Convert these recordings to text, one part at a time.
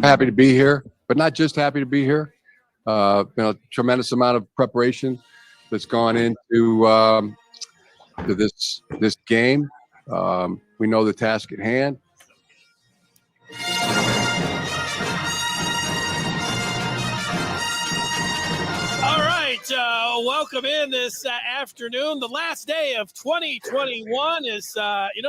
Happy to be here, but not just happy to be here. A tremendous amount of preparation that's gone into to this game. We know the task at hand. All right, welcome in this afternoon. The last day of 2021 is,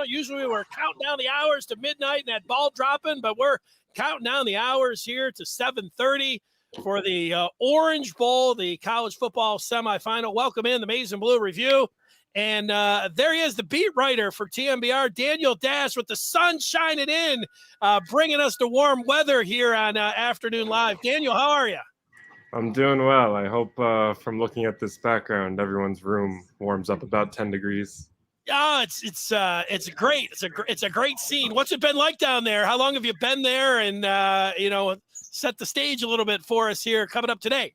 usually we're counting down the hours to midnight and that ball dropping, but we're counting down the hours here to 7:30 for the Orange Bowl, the college football semifinal. Welcome in the Maize and Blue Review. And there he is, the beat writer for TMBR, Daniel Dash, with the sun shining in, bringing us the warm weather here on Afternoon Live. Daniel, how are you? I'm doing well. I hope from looking at this background, everyone's room warms up about 10 degrees. Oh, it's great. It's a great scene. What's it been like down there? How long have you been there? And set the stage a little bit for us here coming up today.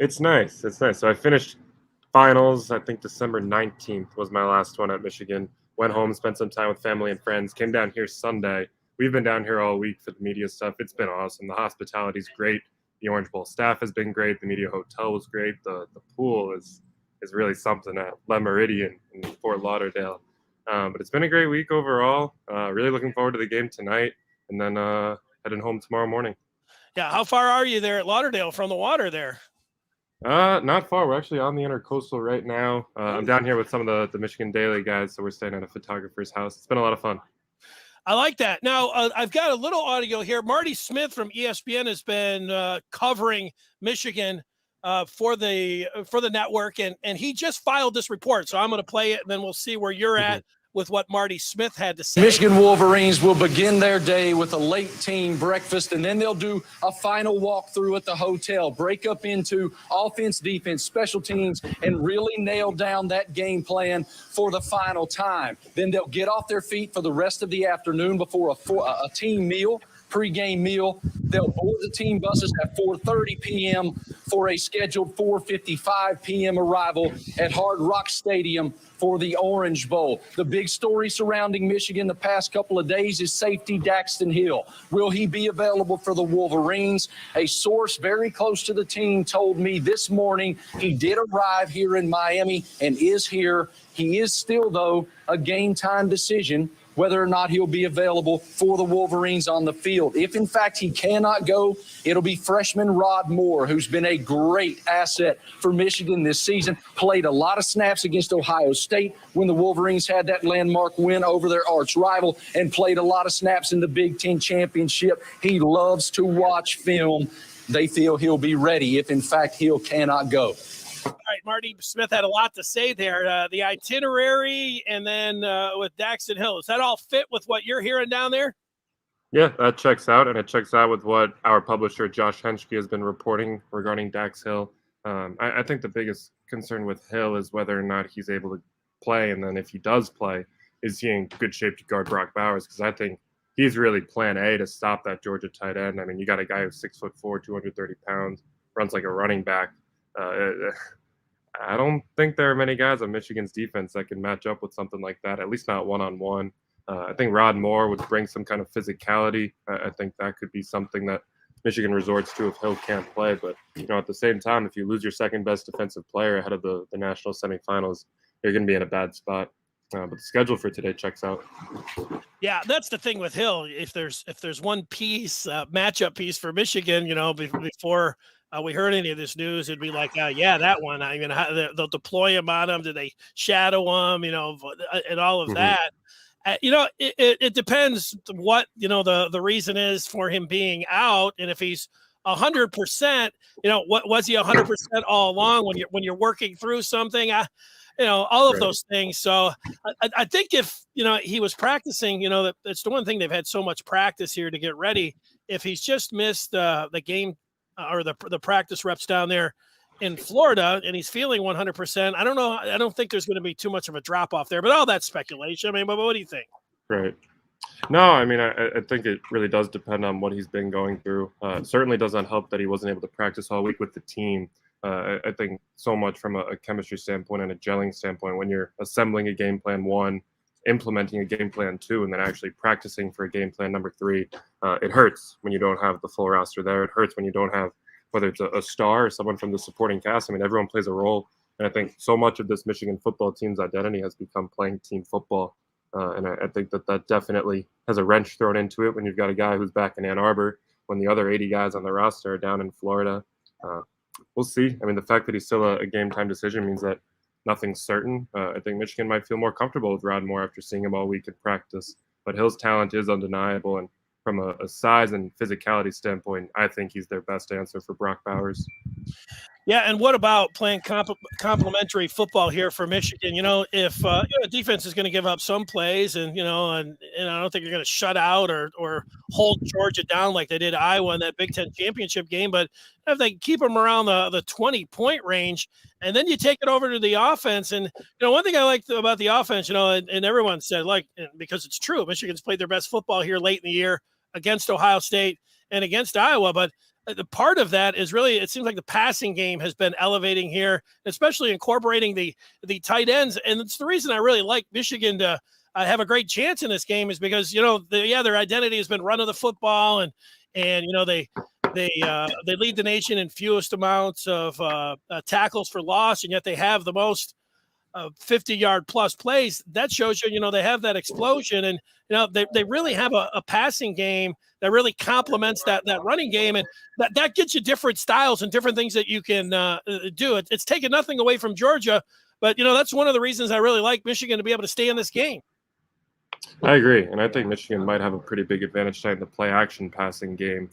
It's nice. So I finished finals. I think December 19th was my last one at Michigan. Went home, spent some time with family and friends. Came down here Sunday. We've been down here all week for the media stuff. It's been awesome. The hospitality's great. The Orange Bowl staff has been great. The media hotel was great. The pool is really something at Le Meridian in Fort Lauderdale. But it's been a great week overall. Really looking forward to the game tonight, and then heading home tomorrow morning. Yeah, how far are you there at Lauderdale from the water there? Not far. We're actually on the Intercoastal right now. I'm down here with some of the Michigan Daily guys, so we're staying at a photographer's house. It's been a lot of fun. I like that. Now, I've got a little audio here. Marty Smith from ESPN has been covering Michigan for the network, and he just filed this report. So I'm going to play it, and then we'll see where you're at with what Marty Smith had to say. Michigan Wolverines will begin their day with a late team breakfast, and then they'll do a final walkthrough at the hotel, break up into offense, defense, special teams, and really nail down that game plan for the final time. Then they'll get off their feet for the rest of the afternoon before a team meal, pregame meal. They'll board the team buses at 4:30 p.m. for a scheduled 4:55 p.m. arrival at Hard Rock Stadium for the Orange Bowl. The big story surrounding Michigan the past couple of days is safety Daxton Hill. Will he be available for the Wolverines? A source very close to the team told me this morning he did arrive here in Miami and is here. He is still, though, a game time decision whether or not he'll be available for the Wolverines on the field. If, in fact, he cannot go, it'll be freshman Rod Moore, who's been a great asset for Michigan this season, played a lot of snaps against Ohio State when the Wolverines had that landmark win over their arch rival, and played a lot of snaps in the Big Ten championship. He loves to watch film. They feel he'll be ready if, in fact, Hill cannot go. All right, Marty Smith had a lot to say there. The itinerary and then with Daxton Hill, does that all fit with what you're hearing down there? Yeah, that checks out, and it checks out with what our publisher, Josh Henschke, has been reporting regarding Dax Hill. I think the biggest concern with Hill is whether or not he's able to play, and then if he does play, is he in good shape to guard Brock Bowers? Because I think he's really plan A to stop that Georgia tight end. I mean, you got a guy who's 6'4", 230 pounds, runs like a running back. I don't think there are many guys on Michigan's defense that can match up with something like that, at least not one-on-one. I think Rod Moore would bring some kind of physicality. I think that could be something that Michigan resorts to if Hill can't play. But, at the same time, if you lose your second-best defensive player ahead of the national semifinals, you're going to be in a bad spot. But the schedule for today checks out. Yeah, that's the thing with Hill. If there's one piece, matchup piece for Michigan, before we heard any of this news, it'd be like, that one. I mean, they'll deploy him on him. Do they shadow him? And all of that. It depends what the reason is for him being out, and if he's 100%, what was he 100% all along when you're working through something? All of those things. So I think if, he was practicing, that's the one thing they've had so much practice here to get ready. If he's just missed the game or the practice reps down there in Florida and he's feeling 100%, I don't know. I don't think there's going to be too much of a drop off there, but all that's speculation. I mean, but what do you think? Right. No, I mean, I think it really does depend on what he's been going through. It certainly doesn't help that he wasn't able to practice all week with the team. I think so much from a chemistry standpoint and a gelling standpoint, when you're assembling a game plan, one, implementing a game plan 2 and then actually practicing for a game plan number 3. It hurts when you don't have the full roster there. It hurts when you don't have, whether it's a star or someone from the supporting cast. I mean, everyone plays a role. And I think so much of this Michigan football team's identity has become playing team football. And I think that definitely has a wrench thrown into it when you've got a guy who's back in Ann Arbor, when the other 80 guys on the roster are down in Florida. We'll see. I mean, the fact that he's still a game time decision means that nothing's certain. I think Michigan might feel more comfortable with Rod Moore after seeing him all week in practice. But Hill's talent is undeniable. And from a size and physicality standpoint, I think he's their best answer for Brock Bowers. Yeah, and what about playing complementary football here for Michigan? If defense is going to give up some plays, and I don't think you're going to shut out or hold Georgia down like they did Iowa in that Big Ten championship game, but if they keep them around the 20-point range, and then you take it over to the offense, and one thing I like about the offense, and everyone said because it's true, Michigan's played their best football here late in the year against Ohio State and against Iowa, but the part of that is really, it seems like the passing game has been elevating here, especially incorporating the tight ends. And it's the reason I really like Michigan to have a great chance in this game is because, their identity has been running the football and they lead the nation in fewest amounts of tackles for loss, and yet they have the most 50-yard plus plays. That shows you, they have that explosion, and they really have a passing game that really complements that running game, and that gets you different styles and different things that you can do. It's taken nothing away from Georgia, but that's one of the reasons I really like Michigan to be able to stay in this game. I agree, and I think Michigan might have a pretty big advantage tonight in the play-action passing game.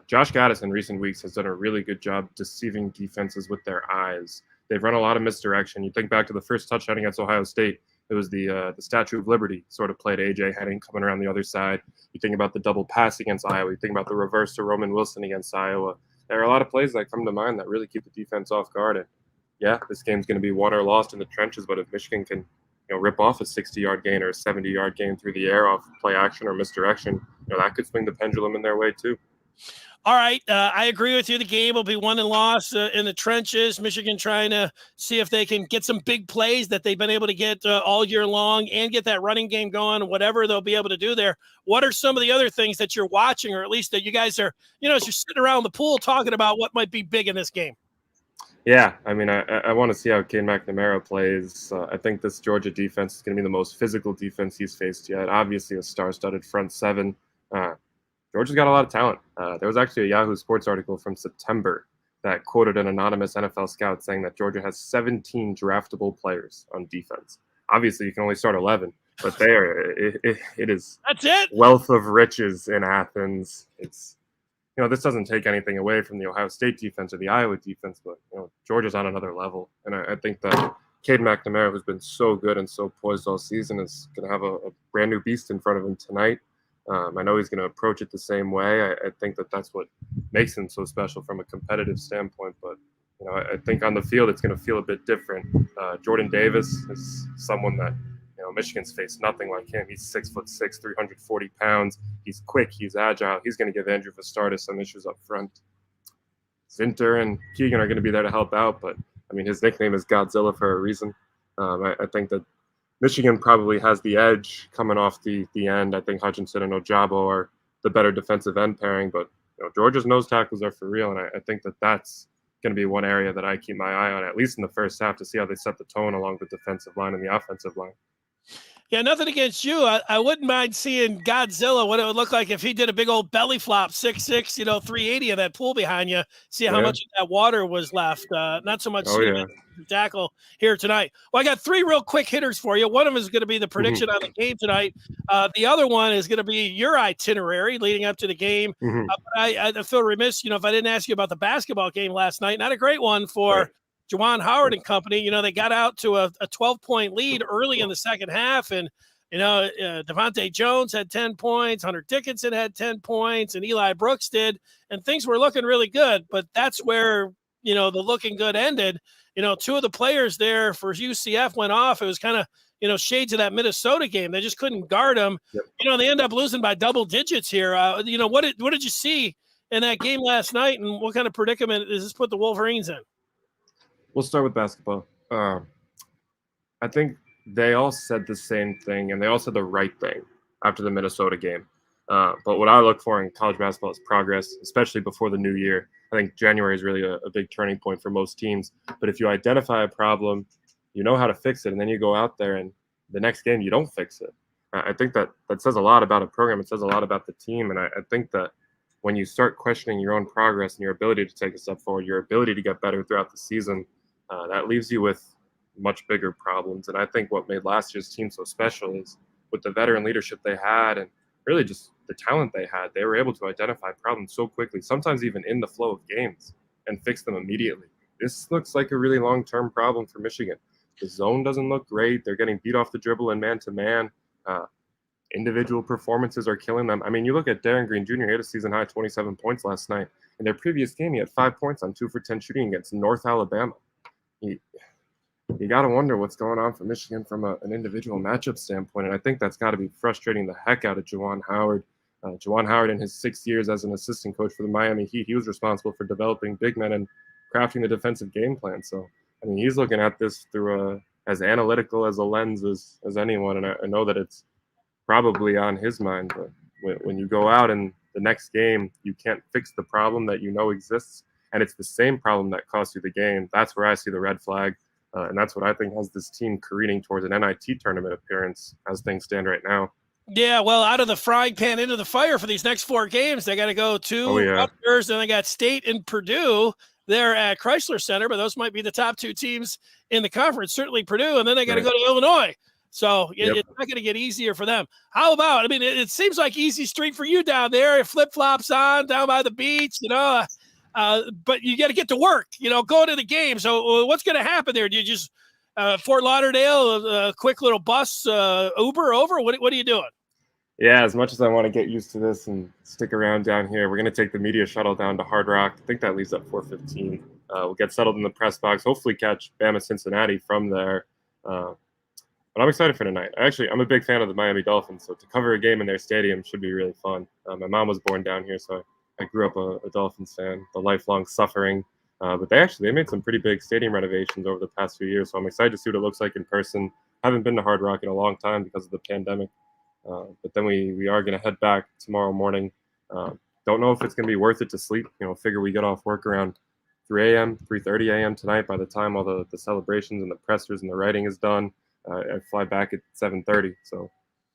Josh Gaddis in recent weeks has done a really good job deceiving defenses with their eyes. They've run a lot of misdirection. You think back to the first touchdown against Ohio State, it was the Statue of Liberty sort of played A.J. Henning coming around the other side. You think about the double pass against Iowa. You think about the reverse to Roman Wilson against Iowa. There are a lot of plays that come to mind that really keep the defense off guard. And yeah, this game's going to be won or lost in the trenches, but if Michigan can rip off a 60-yard gain or a 70-yard gain through the air off play action or misdirection, that could swing the pendulum in their way too. All right, I agree with you. The game will be won and lost in the trenches. Michigan trying to see if they can get some big plays that they've been able to get all year long and get that running game going, whatever they'll be able to do there. What are some of the other things that you're watching, or at least that you guys are, as you're sitting around the pool talking about what might be big in this game? Yeah, I mean, I want to see how Cade McNamara plays. I think this Georgia defense is going to be the most physical defense he's faced yet. Obviously, a star-studded front seven. Georgia's got a lot of talent. There was actually a Yahoo Sports article from September that quoted an anonymous NFL scout saying that Georgia has 17 draftable players on defense. Obviously, you can only start 11, but it is that's it. Wealth of riches in Athens. It's this doesn't take anything away from the Ohio State defense or the Iowa defense, but Georgia's on another level, and I think that Cade McNamara, who's been so good and so poised all season, is going to have a brand new beast in front of him tonight. I know he's going to approach it the same way. I think that's what makes him so special from a competitive standpoint. But, I think on the field it's going to feel a bit different. Jordan Davis is someone that, Michigan's faced nothing like him. He's 6'6", 340 pounds. He's quick. He's agile. He's going to give Andrew Vastardis some issues up front. Zinter and Keegan are going to be there to help out. But, I mean, his nickname is Godzilla for a reason. I think that Michigan probably has the edge coming off the end. I think Hutchinson and Ojabo are the better defensive end pairing, but Georgia's nose tackles are for real, and I think that's going to be one area that I keep my eye on, at least in the first half, to see how they set the tone along the defensive line and the offensive line. Yeah, nothing against you. I wouldn't mind seeing Godzilla, what it would look like if he did a big old belly flop, 6'6", 380 of that pool behind you. See how much of that water was left. Not so much tackle here tonight. Well, I got three real quick hitters for you. One of them is going to be the prediction on the game tonight. The other one is going to be your itinerary leading up to the game. But I feel remiss, if I didn't ask you about the basketball game last night. Not a great one for Juwan Howard and company. They got out to a 12-point lead early in the second half, and Devontae Jones had 10 points, Hunter Dickinson had 10 points, and Eli Brooks did, and things were looking really good. But that's where the looking good ended. Two of the players there for UCF went off. It was kind of shades of that Minnesota game. They just couldn't guard them. They end up losing by double digits here. What did you see in that game last night, and what kind of predicament does this put the Wolverines in? We'll start with basketball. I think they all said the same thing, and they all said the right thing after the Minnesota game. But what I look for in college basketball is progress, especially before the new year. I think January is really a big turning point for most teams. But if you identify a problem, you know how to fix it, and then you go out there and the next game you don't fix it. I think that says a lot about a program. It says a lot about the team, and I think that when you start questioning your own progress and your ability to take a step forward, your ability to get better throughout the season, that leaves you with much bigger problems. And I think what made last year's team so special is with the veteran leadership they had and really just the talent they had, they were able to identify problems so quickly, sometimes even in the flow of games, and fix them immediately. This looks like a really long-term problem for Michigan. The zone doesn't look great. They're getting beat off the dribble and man-to-man. Individual performances are killing them. I mean, you look at Darren Green Jr., he had a season-high 27 points last night. In their previous game, he had 5 points on 2 for 10 shooting against North Alabama. You got to wonder what's going on for Michigan from an individual matchup standpoint, and I think that's got to be frustrating the heck out of Juwan Howard. Juwan Howard, in his 6 years as an assistant coach for the Miami Heat, he was responsible for developing big men and crafting the defensive game plan. So, I mean, he's looking at this through as analytical as a lens as anyone, and I know that it's probably on his mind. But when you go out and the next game, you can't fix the problem that you know exists, and it's the same problem that cost you the game. That's where I see the red flag, and that's what I think has this team careening towards an NIT tournament appearance as things stand right now. Yeah, well, out of the frying pan into the fire for these next 4 games, they got to go to Rutgers, and they got State and Purdue there at Chrysler Center, but those might be the top 2 teams in the conference, certainly Purdue, and then they got to go to Illinois. So it's not going to get easier for them. How about, I mean, it seems like easy street for you down there, flip-flops on, down by the beach, but you got to get to work, go to the game. So what's going to happen there? Do you just Fort Lauderdale, a quick little bus, Uber over? What are you doing? Yeah, as much as I want to get used to this and stick around down here, we're going to take the media shuttle down to Hard Rock. I think that leaves at 4:15. We'll get settled in the press box, hopefully catch Bama Cincinnati from there. But I'm excited for tonight. I'm a big fan of the Miami Dolphins, so to cover a game in their stadium should be really fun. My mom was born down here, so I grew up a Dolphins fan, the lifelong suffering. But they made some pretty big stadium renovations over the past few years, so I'm excited to see what it looks like in person. Haven't been to Hard Rock in a long time because of the pandemic. But then we are going to head back tomorrow morning. Don't know if it's going to be worth it to sleep. Figure we get off work around 3 a.m., 3:30 a.m. tonight by the time all the celebrations and the pressers and the writing is done. I fly back at 7:30. So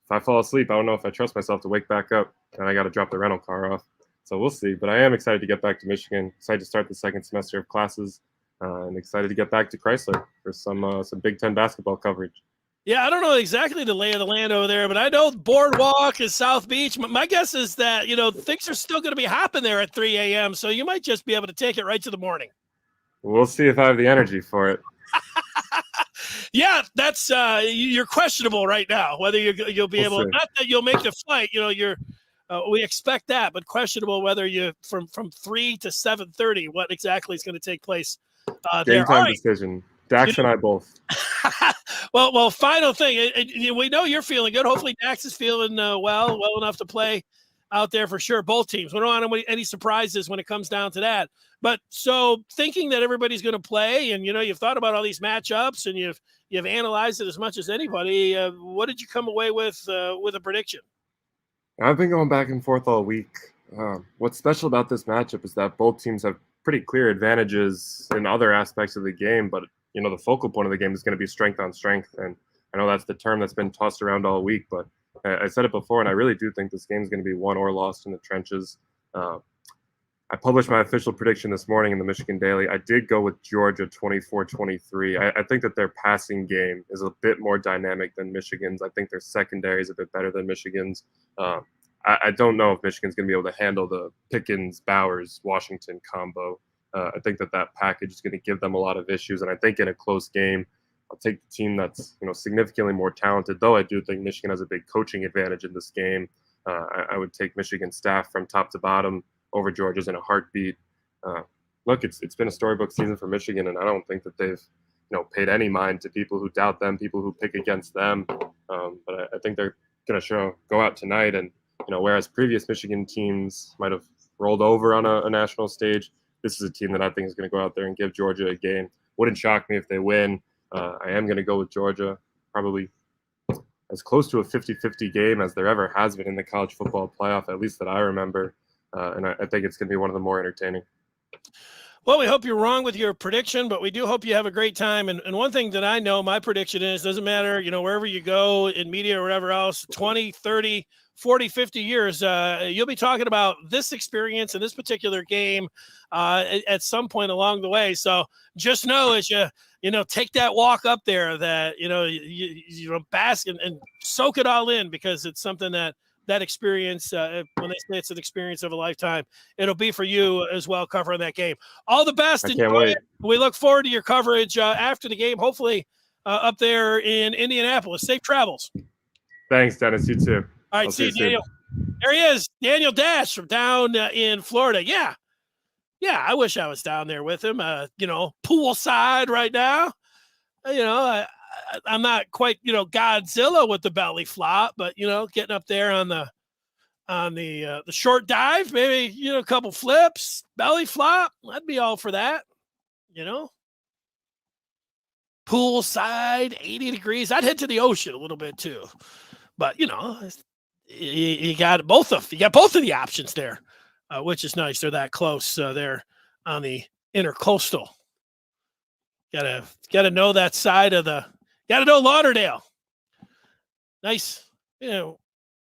if I fall asleep, I don't know if I trust myself to wake back up, and I got to drop the rental car off. So we'll see. But I am excited to get back to Michigan, excited to start the second semester of classes, and excited to get back to Chrysler for some Big Ten basketball coverage. Yeah, I don't know exactly the lay of the land over there, but I know Boardwalk is South Beach. My guess is that, things are still going to be hopping there at 3 a.m., so you might just be able to take it right to the morning. We'll see if I have the energy for it. Yeah, that's you're questionable right now, whether you'll be able, not that you'll make the flight, we expect that, but questionable whether you from 3 to 7:30, what exactly is going to take place there. Game time decision. Dax and I both. Well, final thing. We know you're feeling good. Hopefully Dax is feeling well enough to play out there for sure. Both teams. We don't want any surprises when it comes down to that. But so thinking that everybody's going to play, and you've thought about all these matchups, and you've analyzed it as much as anybody. What did you come away with a prediction? I've been going back and forth all week. What's special about this matchup is that both teams have pretty clear advantages in other aspects of the game, but the focal point of the game is going to be strength on strength. And I know that's the term that's been tossed around all week, but I said it before, and I really do think this game is going to be won or lost in the trenches. I published my official prediction this morning in the Michigan Daily. I did go with Georgia 24-23. I think that their passing game is a bit more dynamic than Michigan's. I think their secondary is a bit better than Michigan's. I don't know if Michigan's going to be able to handle the Pickens, Bowers, Washington combo. I think that package is going to give them a lot of issues, and I think in a close game, I'll take the team that's significantly more talented. Though I do think Michigan has a big coaching advantage in this game. I would take Michigan staff from top to bottom over Georgia's in a heartbeat. Look, it's been a storybook season for Michigan, and I don't think that they've paid any mind to people who doubt them, people who pick against them. But I think they're going to go out tonight, and whereas previous Michigan teams might have rolled over on a national stage, this is a team that I think is going to go out there and give Georgia a game. Wouldn't shock me if they win. I am going to go with Georgia. probably as close to a 50-50 game as there ever has been in the college football playoff, at least that I remember. And I think it's going to be one of the more entertaining. Well, we hope you're wrong with your prediction, but we do hope you have a great time. And one thing that I know, my prediction is, doesn't matter, you know, wherever you go in media or whatever else, 20, 30, 40, 50 years, you'll be talking about this experience and this particular game at some point along the way. So just know as you know, take that walk up there that, you know, you know, bask and soak it all in, because it's something that experience, when they say it's an experience of a lifetime, it'll be for you as well, covering that game. All the best. I can't wait. We look forward to your coverage after the game, hopefully up there in Indianapolis. Safe travels. Thanks, Dennis. You too. All right, see you, Daniel. There he is, Daniel Dash from down in Florida. Yeah, I wish I was down there with him, you know, poolside right now. You know, I'm not quite, you know, Godzilla with the belly flop, but, you know, getting up there on the short dive, maybe, you know, a couple flips, belly flop, I'd be all for that, you know. Poolside, 80 degrees. I'd head to the ocean a little bit too, but, you know, you got both of the options there, which is nice. They're that close there on the intercoastal. Gotta know that side of the. Gotta know Lauderdale. Nice, you know.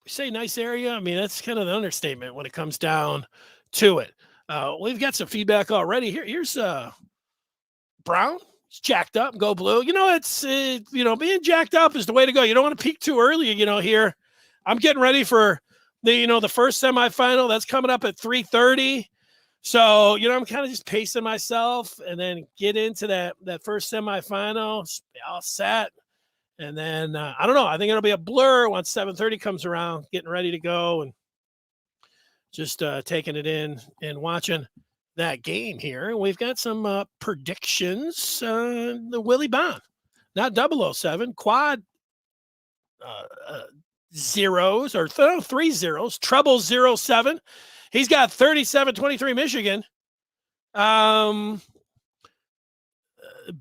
We say nice area. I mean, that's kind of the understatement when it comes down to it. We've got some feedback already. Here's Brown. He's jacked up. Go blue. You know, it's you know, being jacked up is the way to go. You don't want to peak too early. You know, here I'm getting ready for the first semifinal that's coming up at 3:30. So, you know, I'm kind of just pacing myself and then get into that first semifinal, all set. And then, I don't know, I think it'll be a blur once 7:30 comes around, getting ready to go and just taking it in and watching that game here. And we've got some predictions. The Willie Bond, not 007, quad zeros or 3 zeros, treble 07. He's got 37-23 Michigan.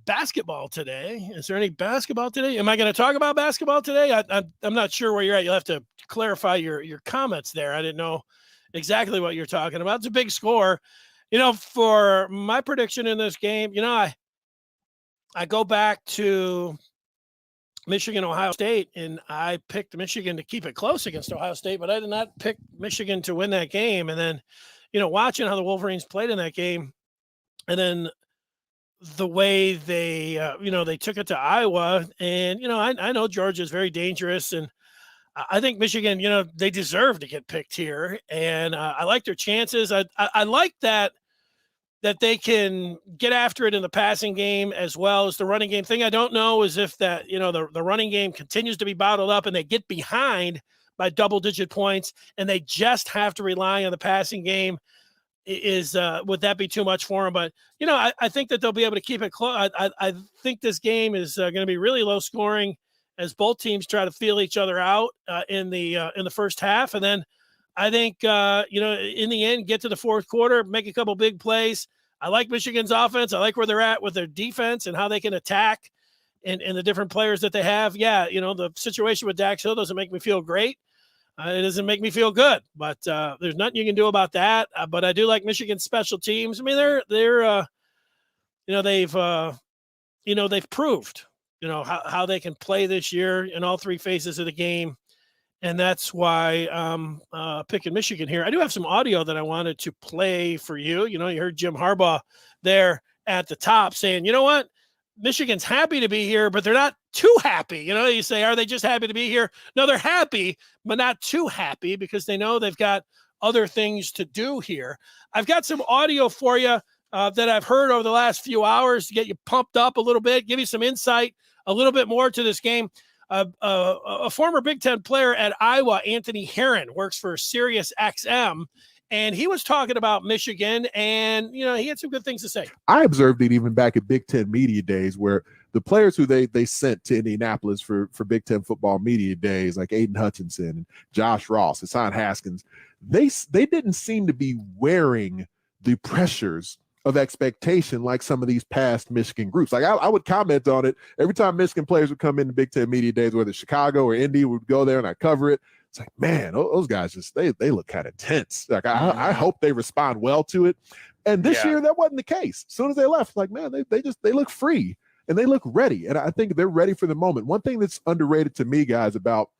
Basketball today. Is there any basketball today? Am I going to talk about basketball today? I'm not sure where you're at. You'll have to clarify your comments there. I didn't know exactly what you're talking about. It's a big score. You know, for my prediction in this game, you know, I go back to Michigan, Ohio State, and I picked Michigan to keep it close against Ohio State, but I did not pick Michigan to win that game. And then, you know, watching how the Wolverines played in that game, and then the way they, you know, they took it to Iowa, and, you know, I know Georgia is very dangerous, and I think Michigan, you know, they deserve to get picked here, and I like their chances. I like that they can get after it in the passing game as well as the running game. Thing I don't know is if that, you know, the running game continues to be bottled up and they get behind by double-digit points and they just have to rely on the passing game. Would that be too much for them? But, you know, I think that they'll be able to keep it close. I think this game is going to be really low scoring as both teams try to feel each other out in the first half. And then I think, you know, in the end, get to the fourth quarter, make a couple big plays. I like Michigan's offense. I like where they're at with their defense and how they can attack and the different players that they have. Yeah, you know, the situation with Dax Hill doesn't make me feel great. It doesn't make me feel good, but there's nothing you can do about that. But I do like Michigan's special teams. I mean, they're you know, they've proved, you know, how they can play this year in all three phases of the game. And that's why I'm picking Michigan here. I do have some audio that I wanted to play for you. You know, you heard Jim Harbaugh there at the top saying, you know what? Michigan's happy to be here, but they're not too happy. You know, you say, are they just happy to be here? No, they're happy, but not too happy because they know they've got other things to do here. I've got some audio for you that I've heard over the last few hours to get you pumped up a little bit, give you some insight, a little bit more to this game. A former Big Ten player at Iowa, Anthony Herron, works for Sirius XM, and he was talking about Michigan, and, you know, he had some good things to say. I observed it even back at Big Ten Media Days where the players who they sent to Indianapolis for Big Ten football media days, like Aiden Hutchinson and Josh Ross, Hassan Haskins, they didn't seem to be wearing the pressures of expectation like some of these past Michigan groups. Like I would comment on it every time Michigan players would come into Big Ten Media Days, whether Chicago or Indy would go there and I cover it. It's like, man, those guys just they look kind of tense. Like I hope they respond well to it. And this year that wasn't the case. As soon as they left, like, man, they look free and they look ready. And I think they're ready for the moment. One thing that's underrated to me, guys, about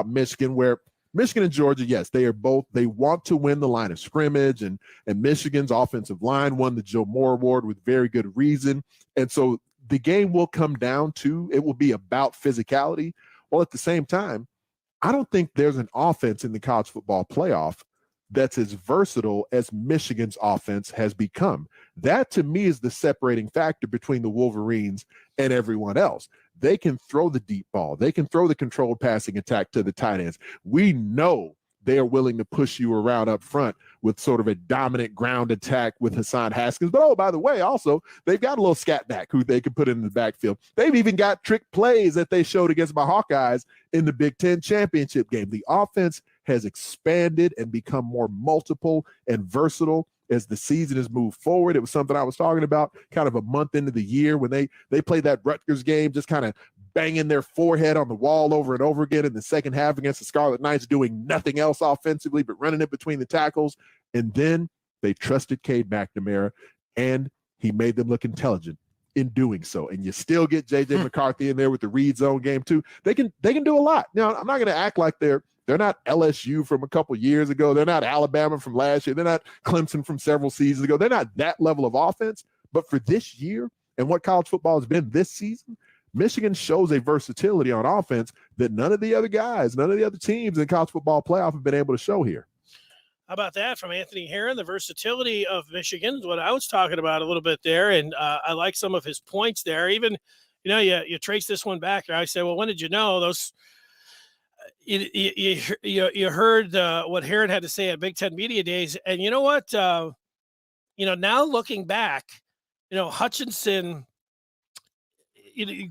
Michigan, where Michigan and Georgia, yes, they want to win the line of scrimmage, and Michigan's offensive line won the Joe Moore Award with very good reason. And so the game will come down to, it will be about physicality. Well, at the same time, I don't think there's an offense in the college football playoff that's as versatile as Michigan's offense has become. That, to me, is the separating factor between the Wolverines and everyone else. They can throw the deep ball. They can throw the controlled passing attack to the tight ends. We know they are willing to push you around up front with sort of a dominant ground attack with Hassan Haskins. But, oh, by the way, also, they've got a little scat back who they can put in the backfield. They've even got trick plays that they showed against my Hawkeyes in the Big Ten championship game. The offense has expanded and become more multiple and versatile as the season has moved forward. It was something I was talking about kind of a month into the year when they played that Rutgers game, just kind of banging their forehead on the wall over and over again in the second half against the Scarlet Knights, doing nothing else offensively but running it between the tackles. And then they trusted Cade McNamara, and he made them look intelligent in doing so. And you still get J.J. McCarthy in there with the read zone game too. They can do a lot. Now, I'm not going to act like they're not LSU from a couple years ago. They're not Alabama from last year. They're not Clemson from several seasons ago. They're not that level of offense. But for this year and what college football has been this season, Michigan shows a versatility on offense that none of the other teams in college football playoff have been able to show here. How about that from Anthony Herron? The versatility of Michigan is what I was talking about a little bit there. And I like some of his points there. Even, you trace this one back. I say, well, when did you know those? You heard what Herron had to say at Big Ten Media Days. And you know what? Now looking back, Hutchinson,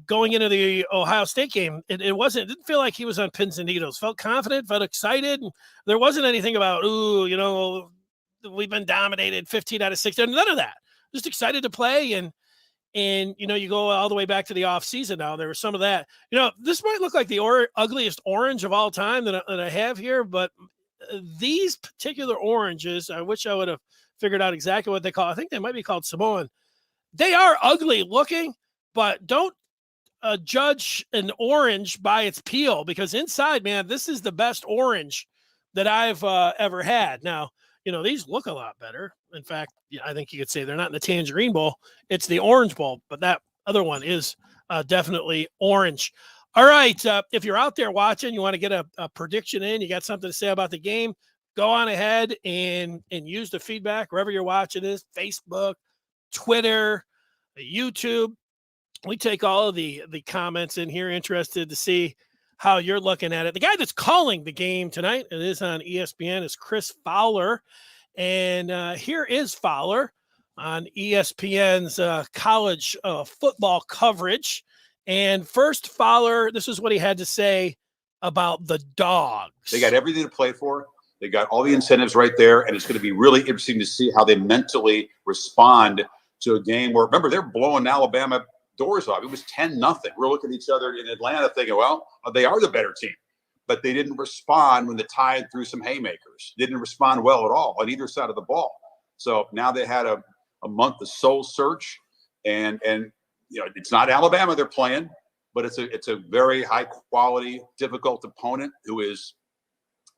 going into the Ohio State game, it didn't feel like he was on pins and needles. Felt confident, felt excited. There wasn't anything about, we've been dominated 15 out of 16. None of that. Just excited to play. And you go all the way back to the off season. Now there was some of that, this might look like the ugliest orange of all time that I have here, but these particular oranges, I wish I would have figured out exactly what they call. I think they might be called Samoan. They are ugly looking, but don't judge an orange by its peel, because inside, man, this is the best orange that I've ever had. Now, these look a lot better. In fact, I think you could say they're not in the Tangerine Bowl. It's the Orange Bowl, but that other one is definitely orange. All right. If you're out there watching, you want to get a prediction in, you got something to say about the game, go on ahead and use the feedback wherever you're watching this, Facebook, Twitter, YouTube. We take all of the comments in here, interested to see how you're looking at it. The guy that's calling the game tonight, it is on ESPN, is Chris Fowler. And here is Fowler on ESPN's college football coverage. And first, Fowler, this is what he had to say about the Dogs. They got everything to play for. They got all the incentives right there. And it's going to be really interesting to see how they mentally respond to a game where, remember, they're blowing Alabama doors off. It was 10-0. We're looking at each other in Atlanta thinking, well, they are the better team. But they didn't respond when the Tide threw some haymakers. Didn't respond well at all on either side of the ball. So now they had a month of soul search, and it's not Alabama they're playing, but it's a very high quality, difficult opponent who is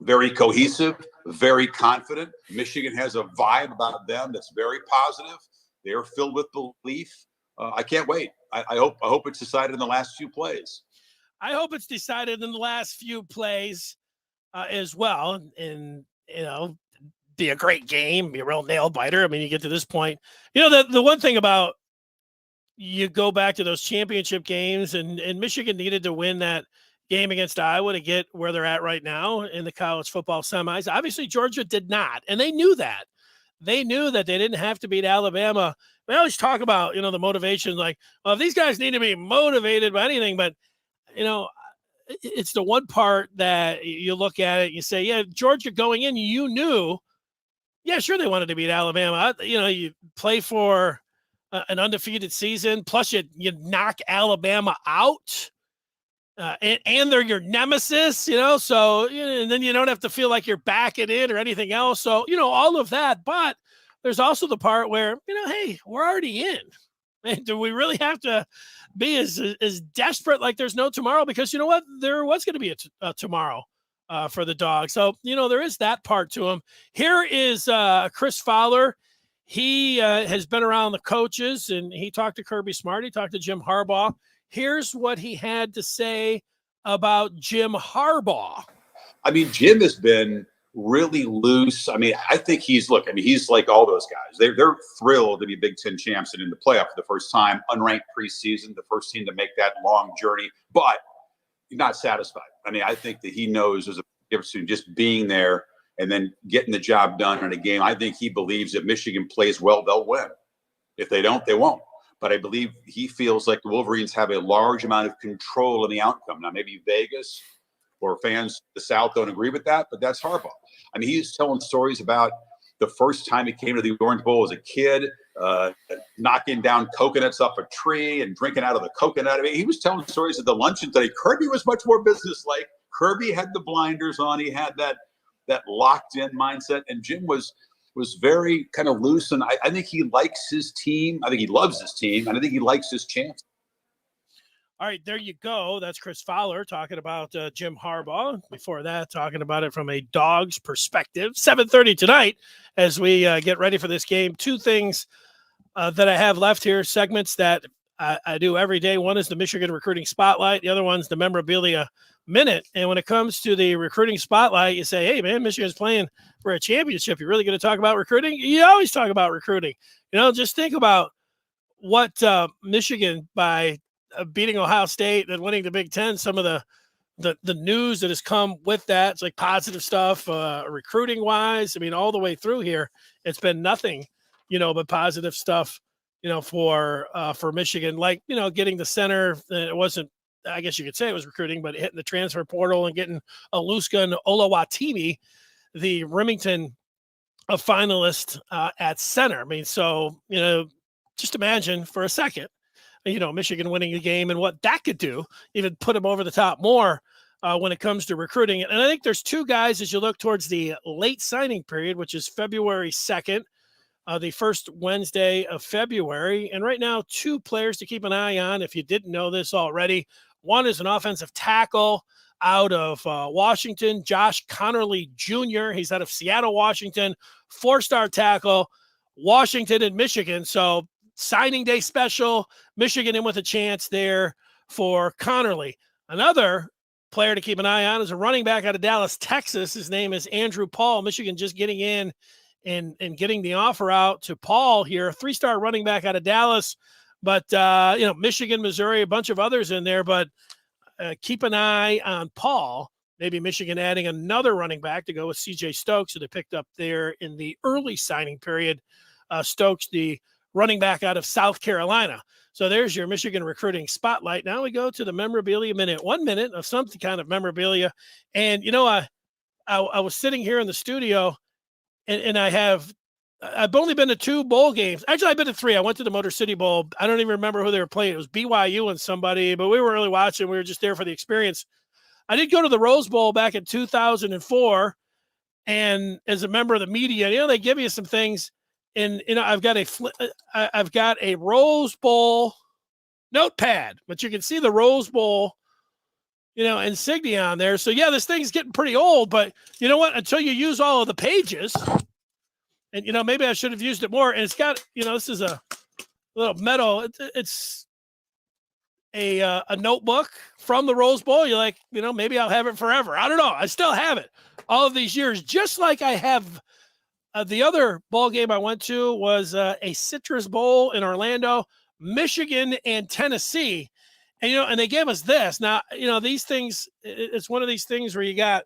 very cohesive, very confident. Michigan has a vibe about them that's very positive. They are filled with belief. I can't wait. I hope it's decided in the last few plays. I hope it's decided in the last few plays as well. And, be a great game, be a real nail biter. I mean, you get to this point, the one thing about, you go back to those championship games, and Michigan needed to win that game against Iowa to get where they're at right now in the college football semis. Obviously, Georgia did not, and they knew that. They knew that they didn't have to beat Alabama. We always talk about, the motivation, like, well, if these guys need to be motivated by anything, but, it's the one part that you look at it, you say, yeah, Georgia going in, you knew Yeah, sure, they wanted to beat Alabama. You play for an undefeated season, plus you knock Alabama out, and they're your nemesis, so and then you don't have to feel like you're backing in or anything else. So, all of that. But there's also the part where, hey, we're already in. And do we really have to be as desperate like there's no tomorrow? Because you know what? There was going to be a tomorrow for the Dogs. So, there is that part to him. Here is Chris Fowler. He has been around the coaches, and he talked to Kirby Smart. He talked to Jim Harbaugh. Here's what he had to say about Jim Harbaugh. I mean, Jim has been really loose. I mean, I think he's like all those guys. They're thrilled to be Big Ten champs and in the playoff for the first time, unranked preseason, the first team to make that long journey, but he's not satisfied. I mean, I think that he knows there's a difference between just being there and then getting the job done in a game. I think he believes that Michigan plays well, they'll win. If they don't, they won't. But I believe he feels like the Wolverines have a large amount of control in the outcome. Now, maybe Vegas or fans the South don't agree with that, but that's Harbaugh. I mean, he's telling stories about the first time he came to the Orange Bowl as a kid, knocking down coconuts off a tree and drinking out of the coconut. I mean, he was telling stories at the luncheon today. Kirby was much more businesslike. Kirby had the blinders on. He had that locked-in mindset, and Jim was very kind of loose, and I think he likes his team. I think he loves his team, and I think he likes his chance. All right, there you go. That's Chris Fowler talking about Jim Harbaugh. Before that, talking about it from a Dogs perspective. 7:30 tonight as we get ready for this game. Two things that I have left here, segments that I do every day. One is the Michigan Recruiting Spotlight. The other one's the Memorabilia Minute. And when it comes to the recruiting spotlight, you say, hey, man, Michigan's playing for a championship. You're really going to talk about recruiting? You always talk about recruiting. Just think about what Michigan, by beating Ohio State and winning the Big Ten, some of the news that has come with that. It's like positive stuff, recruiting wise. I mean, all the way through here, it's been nothing, but positive stuff, for Michigan, like, getting the center. It wasn't, I guess you could say it was recruiting, but hitting the transfer portal and getting Aluska and Olawatimi, the Remington finalist at center. I mean, so, just imagine for a second, Michigan winning the game and what that could do, even put them over the top more when it comes to recruiting. And I think there's two guys as you look towards the late signing period, which is February 2nd, the first Wednesday of February. And right now, two players to keep an eye on if you didn't know this already. One is an offensive tackle out of Washington, Josh Connerly Jr. He's out of Seattle, Washington, 4-star tackle, Washington and Michigan. So signing day special, Michigan in with a chance there for Connerly. Another player to keep an eye on is a running back out of Dallas, Texas. His name is Andrew Paul. Michigan just getting in and getting the offer out to Paul here, 3-star running back out of Dallas. But, Michigan, Missouri, a bunch of others in there. But keep an eye on Paul. Maybe Michigan adding another running back to go with C.J. Stokes, who they picked up there in the early signing period. Stokes, the running back out of South Carolina. So there's your Michigan recruiting spotlight. Now we go to the Memorabilia Minute, 1 minute of some kind of memorabilia. And, I was sitting here in the studio and I've only been to 2 bowl games. Actually, I've been to 3. I went to the Motor City Bowl. I don't even remember who they were playing. It was BYU and somebody, but we weren't really watching. We were just there for the experience. I did go to the Rose Bowl back in 2004. And as a member of the media, they give you some things. And, I've got a Rose Bowl notepad, but you can see the Rose Bowl, insignia on there. So, yeah, this thing's getting pretty old, but you know what? Until you use all of the pages, and, maybe I should have used it more. And it's got, this is a little metal. It's a notebook from the Rose Bowl. You're like, maybe I'll have it forever. I don't know. I still have it all of these years, just like I have. The other bowl game I went to was a Citrus Bowl in Orlando, Michigan and Tennessee. And, and they gave us this. Now, these things, it's one of these things where you got,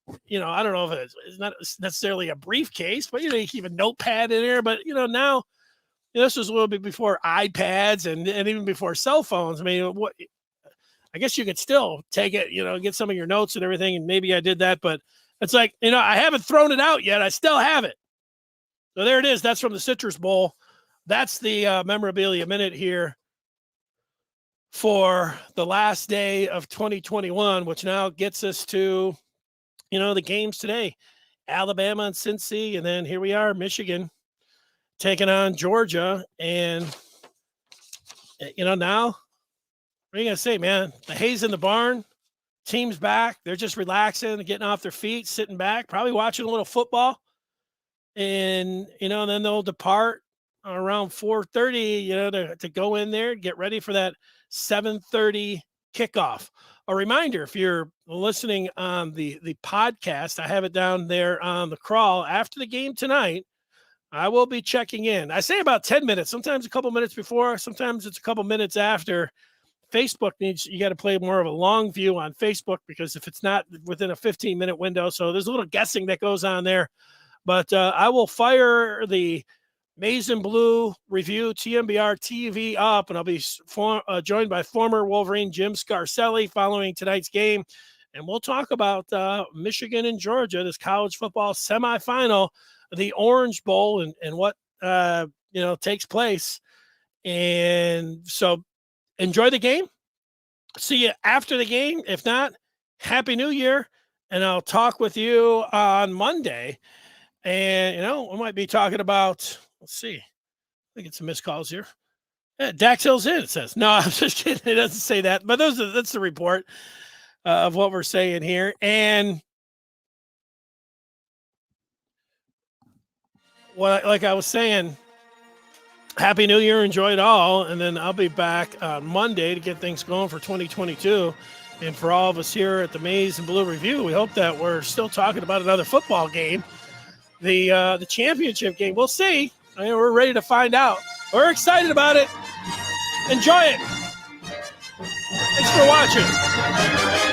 I don't know if it's not necessarily a briefcase, but, you keep a notepad in there. But, now this was a little bit before iPads and even before cell phones. I mean, I guess you could still take it, get some of your notes and everything. And maybe I did that, but it's like, I haven't thrown it out yet. I still have it. So there it is. That's from the Citrus Bowl. That's the Memorabilia Minute here for the last day of 2021, which now gets us to, the games today. Alabama and Cincy, and then here we are, Michigan taking on Georgia. And, now, what are you going to say, man? The hay's in the barn. Team's back. They're just relaxing, getting off their feet, sitting back, probably watching a little football. And, then they'll depart around 4:30, to go in there and get ready for that 7:30 kickoff. A reminder, if you're listening on the podcast, I have it down there on the crawl. After the game tonight, I will be checking in. I say about 10 minutes, sometimes a couple minutes before, sometimes it's a couple minutes after. Facebook you got to play more of a long view on Facebook, because if it's not within a 15-minute window, so there's a little guessing that goes on there. But I will fire the Maize and Blue Review TMBR TV up, and I'll be joined by former Wolverine Jim Scarcelli following tonight's game. And we'll talk about Michigan and Georgia, this college football semifinal, the Orange Bowl, and what, takes place. And so enjoy the game. See you after the game. If not, Happy New Year. And I'll talk with you on Monday. And, we might be talking about, let's see. I think it's some missed calls here. Yeah, Dax Hill's in, it says. No, I'm just kidding. It doesn't say that. But that's the report of what we're saying here. And like I was saying, Happy New Year. Enjoy it all. And then I'll be back on Monday to get things going for 2022. And for all of us here at the Maize and Blue Review, we hope that we're still talking about another football game. The championship game. We'll see. We're ready to find out. We're excited about it. Enjoy it. Thanks for watching.